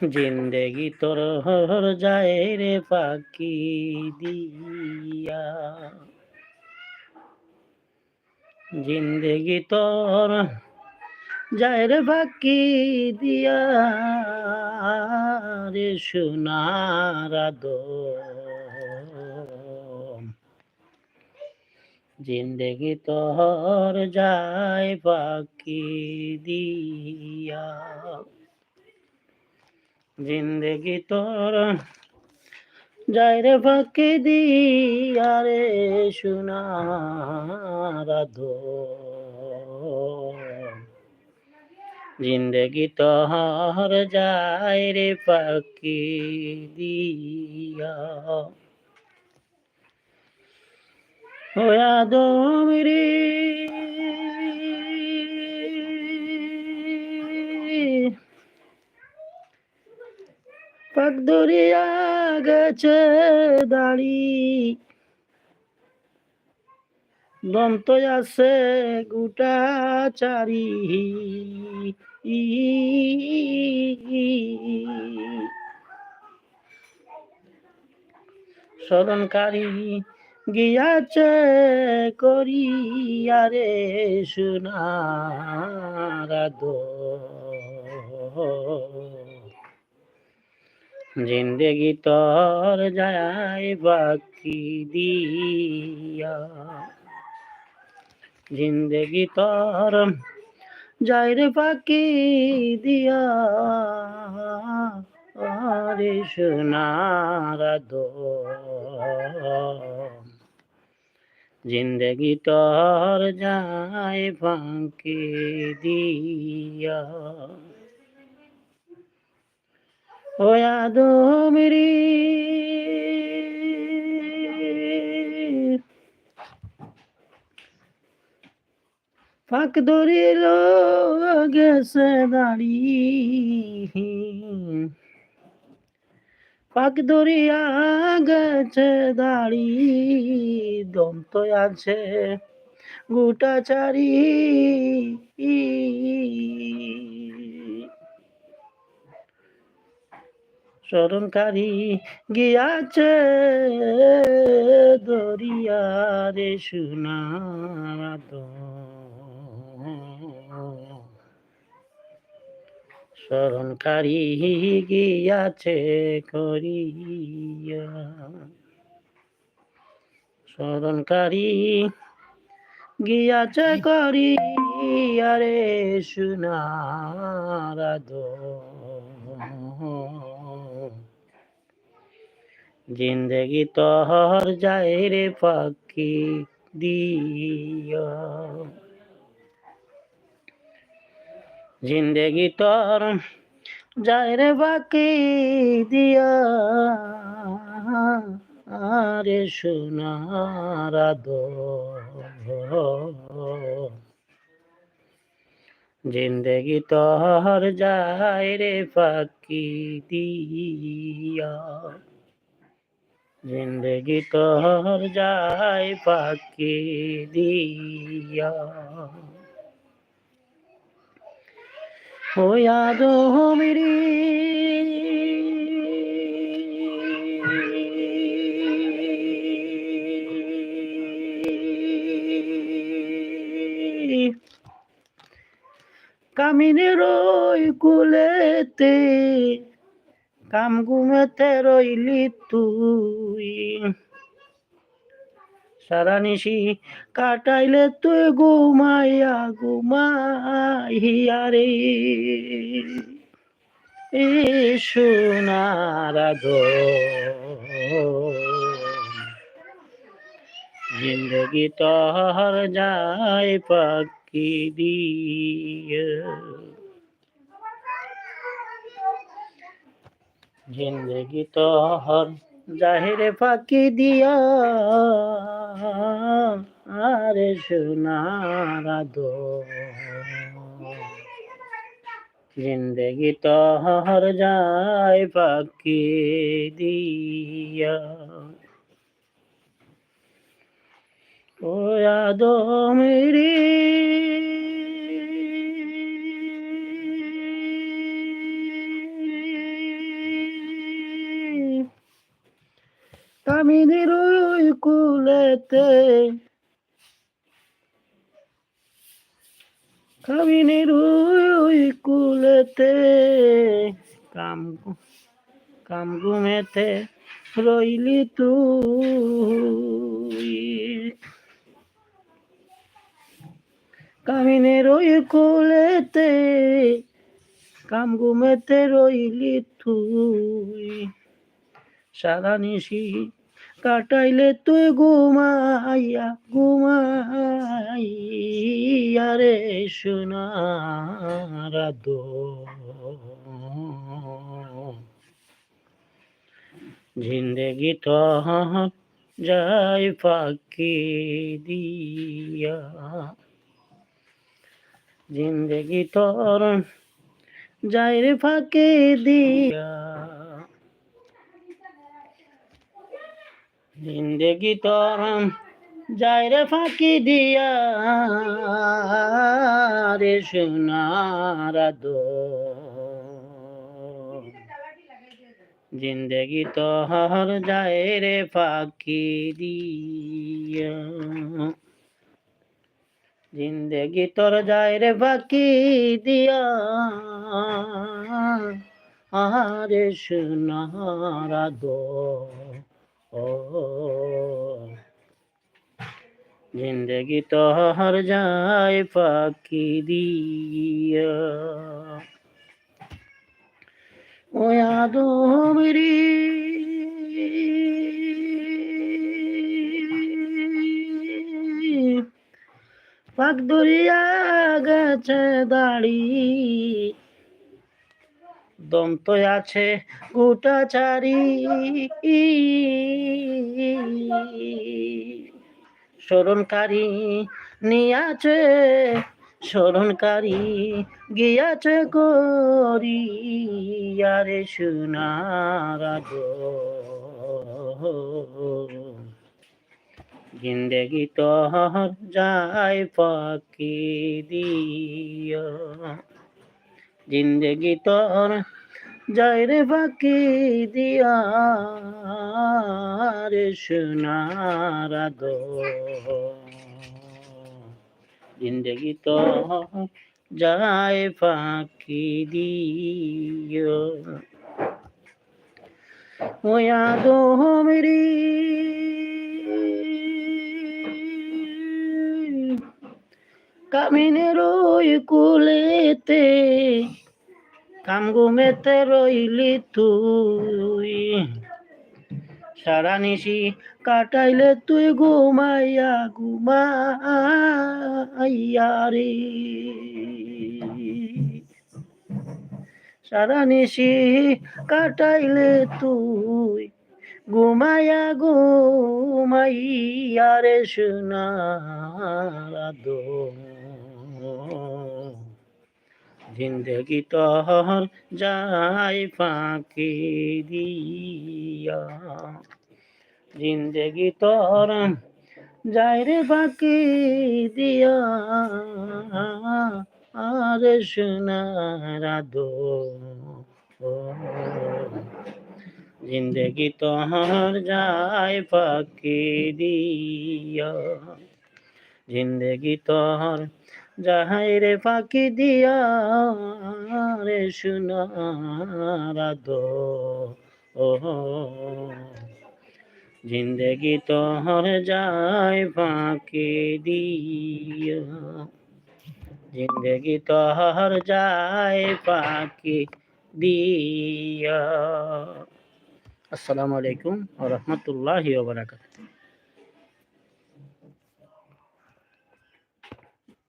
জিন্দেগি তোর যায় রে ফাঁকি দিয়া, জিন্দেগি তোর যায় রে ফাঁকি দিয়া, রে সোনার আদর। জিন্দেগি তোর যায় ফাঁকি দিয়া, জিন্দেগি তোর যায় রে ফাঁকি দিয়া, রে সোনার আদর। জিন্দেগি তোর যায় রে ফাঁকি দিয়া, ও আদম রে পাক ধরিয়া গেছে দাড়ি, দন্ত আছে গোটা চারি, স্মরণকারী গিয়াছে করিয়া রে সোনার আদর। জিন্দেগি তোর যায় বাকি দিয়া, জিন্দেগি তোর যায় রে বাকি দিয়া, রে সোনার আদর। জিন্দেগি তোর যায় ফাঁকি দিয়া, ও আদম রে ফাঁক ধরিল গেছে দাড়ি, পাক ধরিয়া গেছে দাড়ি, দন্ত আছে গোটা চারি, স্মরণকারী গিয়াছে দরিয়া রে সোনার আদর। স্মরণকারী গিয়াছে করিয়া, স্মরণকারী গিয়াছে করিয়া রে সোনার আদর। জিন্দেগি তোর যায় রে ফাঁকি দিয়া, জিন্দেগি তোর যায় রে বাকি দিয়া, রে সোনার আদর। জিন্দেগি তোর যায় রে ফাঁকি দিয়া, জিন্দেগি তোর যায় ফাঁকি দিয়া, ও আদম রে কামিনের ওই কুলেতে কাম ঘুমেতে রইলি তুই, সারা নিশি কাটাইলে তুই ঘুমাইয়া ঘুমাইয়া রে এ সোনার আদর। জিন্দগি তোর যায় পাকি দিয়ে, জিন্দগি তোর জাহিরে ফাঁকি দিয়া, আরে সোনার আদর। জিন্দগি তোর যায় ফাঁকি দিয়া, ও আদম রে কামিনীর ওই কুলেতে কামিনীর ওই কুলেতে কাম কাম ঘুমেতে রইলি তুই কামিনের ওই কুলেতে কাম ঘুমেতে রইলি তুই সারা নিশি কাটাইলে তুই ঘুমাইয়া রে সোনার জিন্দেগি তো যায় ফাঁকি দিয়া জিন্দেগি তোর যায় রে ফাঁকি দিয়া জিন্দেগি তোর যায় রে ফাঁকি দিয়া রে সোনার জিন্দেগি তোর যায় রে ফাঁকি দিয়া জিন্দেগি তোর যায় রে ফাঁকি দিয়া আরে সোনার ও জিন্দেগি তোর যায় ফাঁকি দিয়া ও আদমেরি পাক দরিয়া গেছে দাড়ি দম তো আছে গোটা চারি স্মরণকারী নিয়াছে স্মরণকারী গিয়াছে করি আরে সোনার জিন্দেগি তোর যায় ফাঁকি দিয়া জিন্দেগি তোর যায় রে ফাঁকি দিয়া রে সোনার জিন্দেগি তোর যায় ফাঁকি দিয়া ও আদমেরি কামিনের ওই কুলেতে কাম ঘুমেতে রইলি তুই সারা নিশি কাটাইলে তুই ঘুমাইয়া রে সারা নিশি কাটাইলে তুই ঘুমাইয়া রে সোনার জিন্দেগি তোর যায় ফাঁকি দিয়া জিন্দেগি তোর যায় রে ফাঁকি দিয়া আরে সোনার জিন্দেগি তোর যায় ফাঁকি দিয়া জিন্দেগি তোর যায় রে ফাঁকি দিয়া রে সোনার জিন্দেগি তোর যায় ফাঁকি দিয়া জিন্দেগি তোর যায় ফাঁকি দিয়া আসসালামু আলাইকুম ওয়া রাহমাতুল্লাহি ওয়া বারাকাতুহু